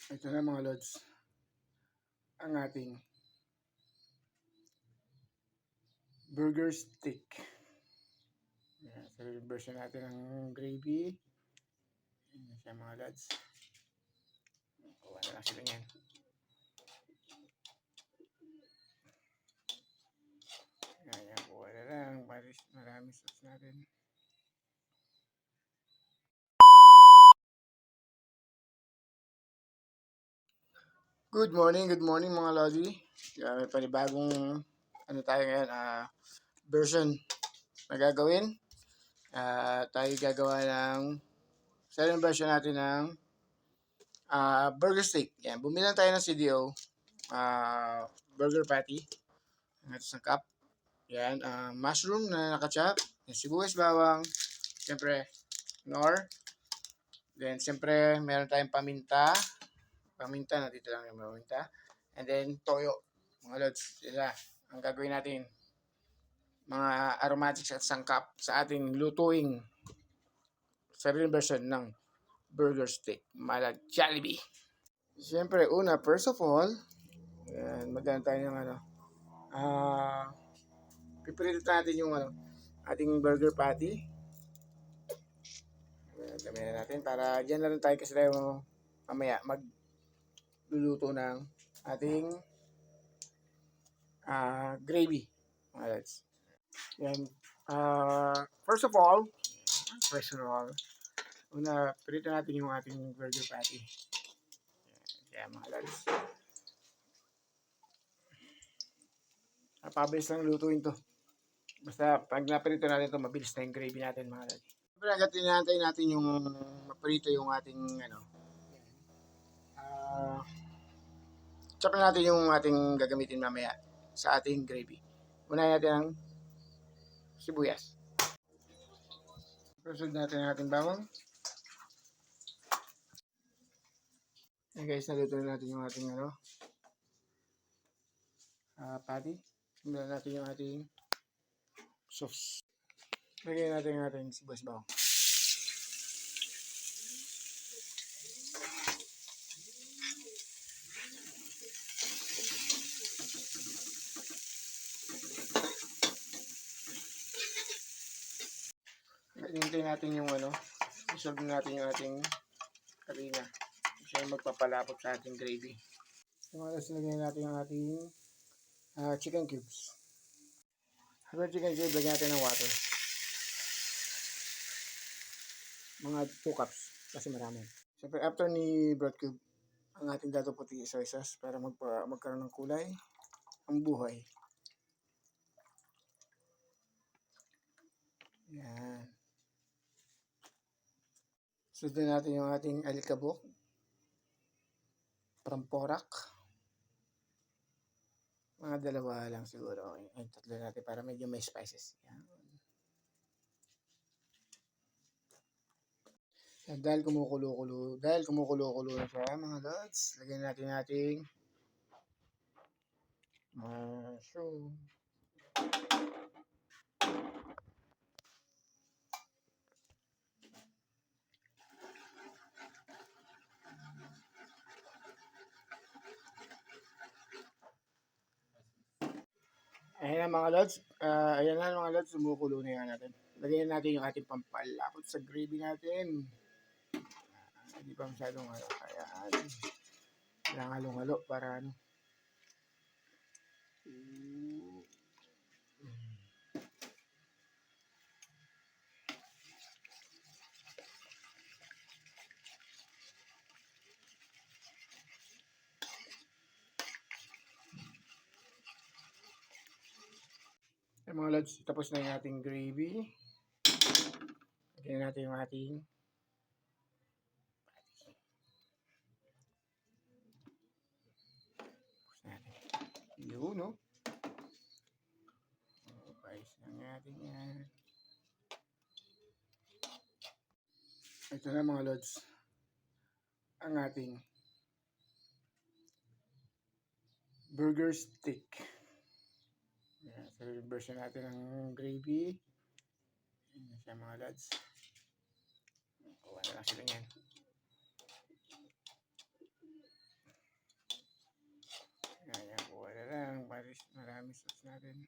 Ito na mga lods, ang ating burger stick. Yan, so version natin ng gravy. Yan siya mga lods. Kuha na lang sila yan. Yan, kuha na lang. Marami sauce natin. Good morning mga lodi. May panibagong tayo ngayon, version na gagawin. Tayo gagawa ng second version natin ng burger steak. Yan, bumili lang tayo ng CDO burger patty. Ito sa cup. Yan, mushroom na nakachop, sibuyas, bawang, siyempre nor. Then siyempre meron tayong paminta, nandito lang yung paminta. And then toyo, mga lods. Sila ang gagawin natin, mga aromatics at sangkap sa ating lutuing sarili version ng burger steak mala Jollibee. Siyempre first of all, magdaan tayo ng piprito natin yung ating burger patty. Gamitin natin para dyan na rin tayo kasi tayo mamaya magluluto ng ating gravy. Yan. First of all, prito natin yung ating burger patty. Yan, mga lads. Napabilis lang lutuin to. Basta pag naprito natin to, mabilis na yung gravy natin, mga lads. Siyempre, agad tinantay natin yung maprito yung ating chop natin yung ating gagamitin mamaya sa ating gravy. Unahin natin ang sibuyas. Proceed natin ang ating bawang. Ayan guys, naluto na natin yung ating patty. Simulan natin yung ating sauce. Lagyan natin yung ating sibuyas bawang. Hintayin natin yung isolve natin yung ating harina. Siya yung magpapalapot sa ating gravy. So, lagyan natin yung ating chicken cubes. Habang chicken cubes, lagyan natin ng water. Mga 2 cups kasi marami. Siyempre, after ni broth cube, ang ating dato puti soy sauce para magkaroon ng kulay ang buhay. Yan. Sundan natin yung ating alikabok, pramporak. Mga 2 lang siguro. Ay, 3 natin para medyo may spices. Yan. Yan, dahil kumukulo-kulo na siya, mga lods, lagyan natin ating mushroom. Ayan na mga lods. Ayan na mga lods. Sumukulo na yan natin. Lagyan natin yung ating pampalapot sa gravy natin. Hindi pa masyadong ayan. Kailangan halong-halo para mga lods, tapos na yung ating gravy. Lagyan natin yung ating yun, no? Pais lang natin yan. Ito na mga lods, ang ating burger stick. Yan, so version natin ng gravy. Yan siya mga lods. Kuha na lang sila yan. marami sauce natin.